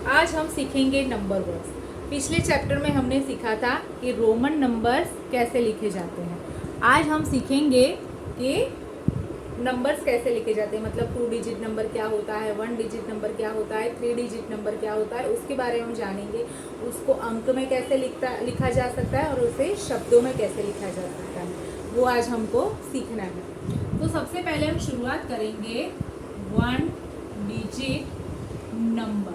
आज हम सीखेंगे नंबर वर्ड्स। पिछले चैप्टर में हमने सीखा था कि रोमन नंबर्स कैसे लिखे जाते हैं। आज हम सीखेंगे कि नंबर्स कैसे लिखे जाते हैं, मतलब 2 डिजिट नंबर क्या होता है, 1 डिजिट नंबर क्या होता है, 3 डिजिट नंबर क्या होता है, उसके बारे में हम जानेंगे। उसको अंक में कैसे लिखा जा सकता है और उसे शब्दों में कैसे लिखा जा सकता है, वो आज हमको सीखना है। तो सबसे पहले हम शुरुआत करेंगे 1 डिजिट नंबर।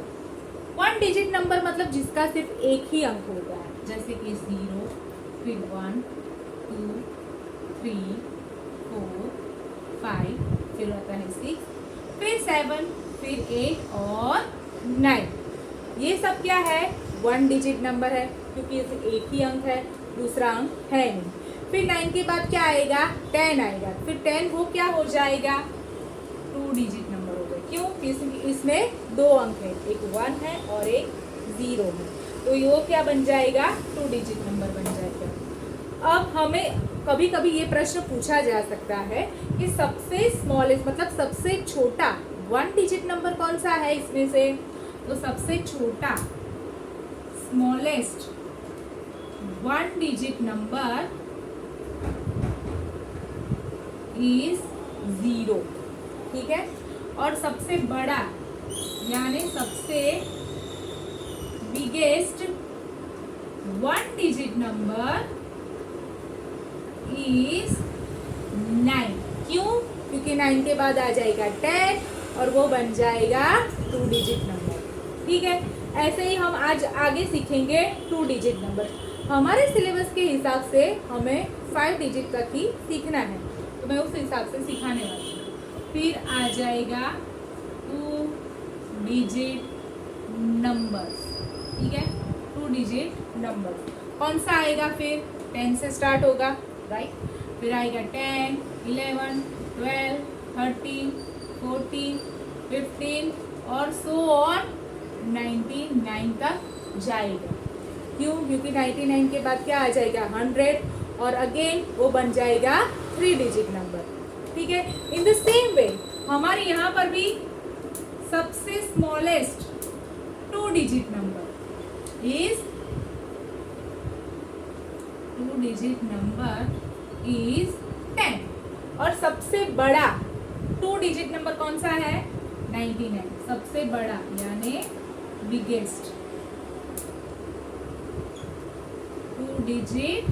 1 डिजिट नंबर मतलब जिसका सिर्फ एक ही अंक होता है, जैसे कि 0, फिर 1, 2, 3, 4, 5, फिर आता है 6, फिर 7, फिर 8 और 9। ये सब क्या है? 1 डिजिट नंबर है, क्योंकि इसे एक ही अंक है, दूसरा अंक है नहीं। फिर 9 के बाद क्या आएगा? 10 आएगा। फिर 10 वो क्या हो जाएगा? 2 डिजिट नंबर हो गए। क्यों? इसमें 2 अंक है, एक 1 है और एक 0 है, तो वो क्या बन जाएगा? 2 डिजिट नंबर बन जाएगा। अब हमें कभी कभी ये प्रश्न पूछा जा सकता है कि सबसे स्मॉलेस्ट मतलब सबसे छोटा 1 डिजिट नंबर कौन सा है इसमें से? तो सबसे छोटा स्मॉलेस्ट 1 डिजिट नंबर इज 0, ठीक है। और सबसे बड़ा यानी सबसे बिगेस्ट 1 डिजिट नंबर इज 9। क्यों? क्योंकि 9 के बाद आ जाएगा 10 और वो बन जाएगा 2 डिजिट नंबर, ठीक है। ऐसे ही हम आज आगे सीखेंगे 2 डिजिट नंबर। हमारे सिलेबस के हिसाब से हमें 5 डिजिट तक ही सीखना है, तो मैं उस हिसाब से सिखाने वाली हूँ। फिर आ जाएगा 2 डिजिट नंबर्स, ठीक है। 2 डिजिट नंबर्स कौन सा आएगा? फिर 10 से स्टार्ट होगा, राइट। फिर आएगा 10, 11, 12, 13, 14, 15 और सो ऑन 99 तक जाएगा। क्यों? क्योंकि 99 के बाद क्या आ जाएगा? 100 और अगेन वो बन जाएगा 3 डिजिट नंबर, ठीक है। इन द सेम वे हमारे यहाँ पर भी सबसे smallest 2 digit number is 2 digit number is 10 और सबसे बड़ा 2 डिजिट नंबर कौन सा है? 99। सबसे बड़ा यानी biggest 2 digit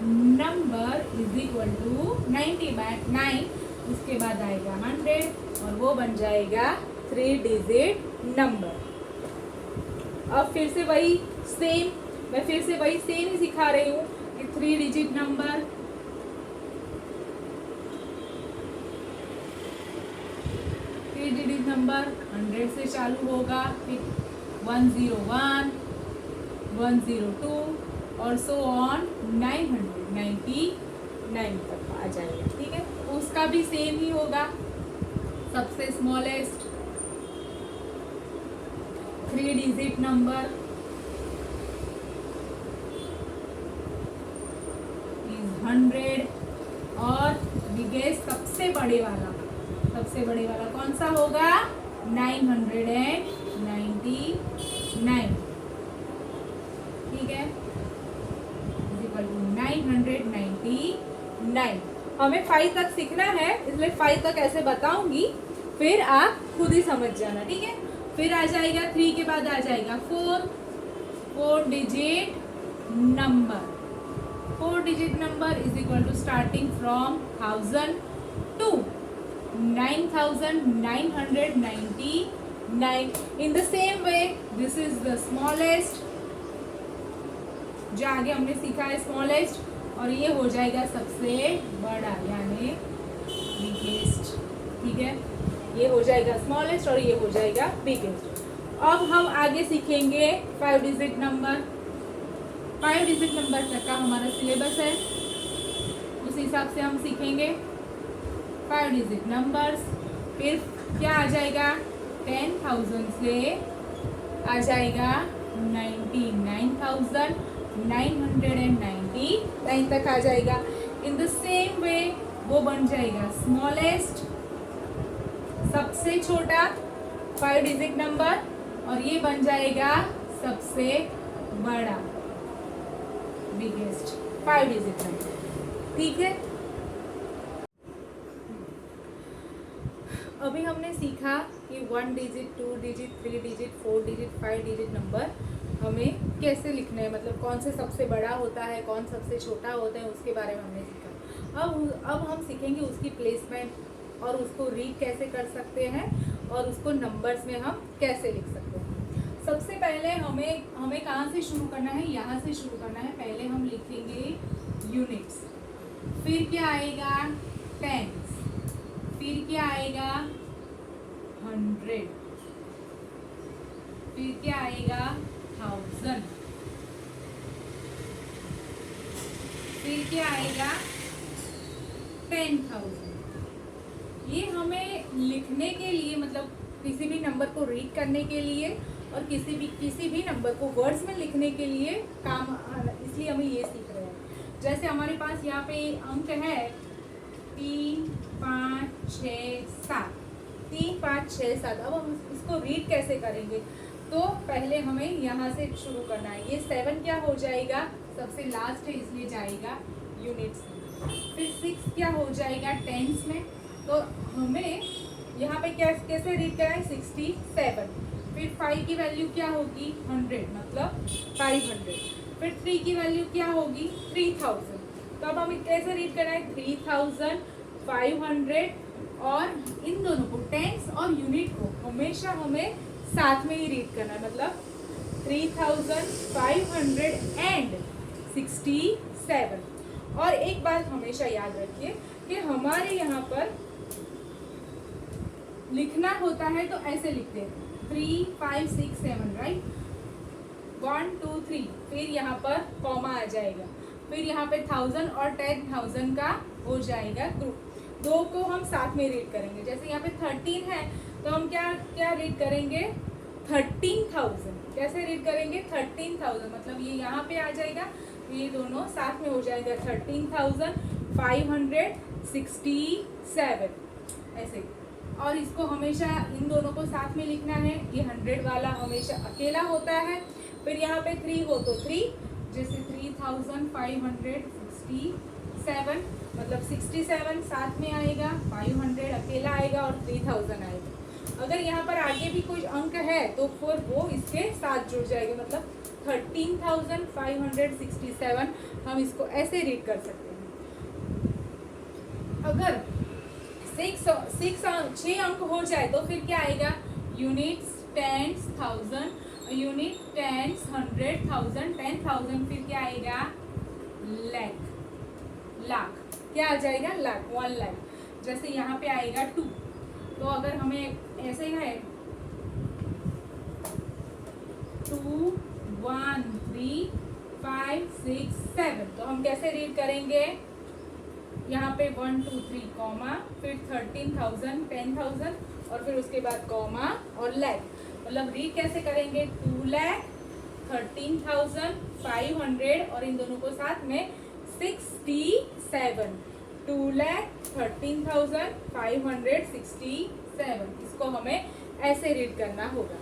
number is equal to 99। उसके बाद आएगा 100 और वो बन जाएगा 3 डिजिट नंबर। अब फिर से वही सेम ही सिखा रही हूँ कि 3 डिजिट नंबर, 3 डिजिट नंबर 100 से चालू होगा, फिर 101, 102 और सो ऑन 999 तक आ जाएगा, ठीक है। उसका भी सेम ही होगा। सबसे स्मॉलेस्ट 3 डिजिट नंबर इज 100 और बिगेस्ट सबसे बड़े वाला कौन सा होगा? 999, ठीक है, 999। हमें 5 तक सीखना है, इसलिए 5 तक ऐसे बताऊंगी, फिर आप खुद ही समझ जाना, ठीक है। फिर आ जाएगा 3 के बाद आ जाएगा 4 digit number. 4 digit number is equal to starting from 1000 to 9999। In the same way this is the smallest, जो आगे हमने सीखा है स्मॉलेस्ट, और ये हो जाएगा सबसे बड़ा यानी बिगेस्ट, ठीक है। ये हो जाएगा स्मॉलेस्ट और ये हो जाएगा बिगेस्ट। अब हम आगे सीखेंगे 5 डिजिट नंबर। 5 डिजिट नंबर तक का हमारा सिलेबस है, उस हिसाब से हम सीखेंगे 5 डिजिट नंबर्स। फिर क्या आ जाएगा? 10,000 से आ जाएगा 99,999 तक आ जाएगा। इन द सेम वे वो बन जाएगा स्मॉलेस्ट, सबसे छोटा 5 डिजिट नंबर और ये बन जाएगा सबसे बड़ा, बिगेस्ट 5 डिजिट नंबर। ठीक है, अभी हमने सीखा कि 1 digit, 2 digit, 3 digit, 4 digit, 5 digit number हमें कैसे लिखना है, मतलब कौन से सबसे बड़ा होता है, कौन सबसे छोटा होता है, उसके बारे में हमने सीखा। अब हम सीखेंगे उसकी प्लेसमेंट और उसको रीड कैसे कर सकते हैं और उसको नंबर्स में हम कैसे लिख सकते हैं। सबसे पहले हमें कहाँ से शुरू करना है, यहाँ से शुरू करना है। पहले हम लिखेंगे यूनिट्स, फिर क्या आएगा टेंस, फिर क्या आएगा 100, फिर क्या आएगा 1000, फिर क्या आएगा 10,000। ये हमें लिखने के लिए, मतलब किसी भी नंबर को रीड करने के लिए और किसी भी नंबर को वर्ड्स में लिखने के लिए काम, इसलिए हमें ये सीख रहे हैं। जैसे हमारे पास यहाँ पे अंक है 3, 5, 6, 7, 3, 5, 6, 7। अब हम इसको रीड कैसे करेंगे, तो पहले हमें यहाँ से शुरू करना है। ये 7 क्या हो जाएगा, सबसे लास्ट है इसलिए जाएगा यूनिट्स में। फिर 6 क्या हो जाएगा टेंस में, तो हमें यहाँ पे कैसे रीड करना है 67। फिर 5 की वैल्यू क्या होगी 100, मतलब 500। फिर 3 की वैल्यू क्या होगी 3000। तो अब हमें कैसे रीड करना है 3500, और इन दोनों को टेंस और यूनिट को हमेशा हमें साथ में ही रीड करना है, मतलब 3567। और एक बात हमेशा याद रखिए कि हमारे यहाँ पर लिखना होता है तो ऐसे लिखते हैं 3, 5, 6, 7, राइट। 1, 2, 3, फिर यहाँ पर कॉमा आ जाएगा, फिर यहाँ पे 1000 और 10,000 का हो जाएगा ग्रुप। दो को हम साथ में रीड करेंगे। जैसे यहाँ पे 13 है तो हम क्या रीड करेंगे 13,000। कैसे रीड करेंगे 13,000, मतलब ये यहाँ पे आ जाएगा, ये दोनों साथ में हो जाएगा 13,567 ऐसे। और इसको हमेशा इन दोनों को साथ में लिखना है। ये 100 वाला हमेशा अकेला होता है। फिर यहाँ पे 3 हो तो 3, जैसे 3,567, मतलब 67 साथ में आएगा, 500 अकेला आएगा और 3000 आएगा। अगर यहाँ पर आगे भी कोई अंक है तो फिर वो इसके साथ जुड़ जाएगा, मतलब 13,567 हम इसको ऐसे रीड कर सकते हैं। अगर 6 अंक हो जाए तो फिर क्या आएगा यूनिट्स, टेंस, 1000, यूनिट, टेंस, 100, 1000, 10,000, फिर क्या आएगा लाख। क्या आ जाएगा लाख, 1 लाख। जैसे यहाँ पे आएगा 2, तो अगर हमें ऐसे है 2, 1, 3, 5, 6, 7, तो हम कैसे रीड करेंगे, यहाँ पे 1, 2, 3 कॉमा, फिर 13,000, 10,000 और फिर उसके बाद कॉमा और लाख। मतलब रीड कैसे करेंगे 2 लाख, 13,500 और इन दोनों को साथ में 67, 2,13,567। इसको हमें ऐसे रीड करना होगा।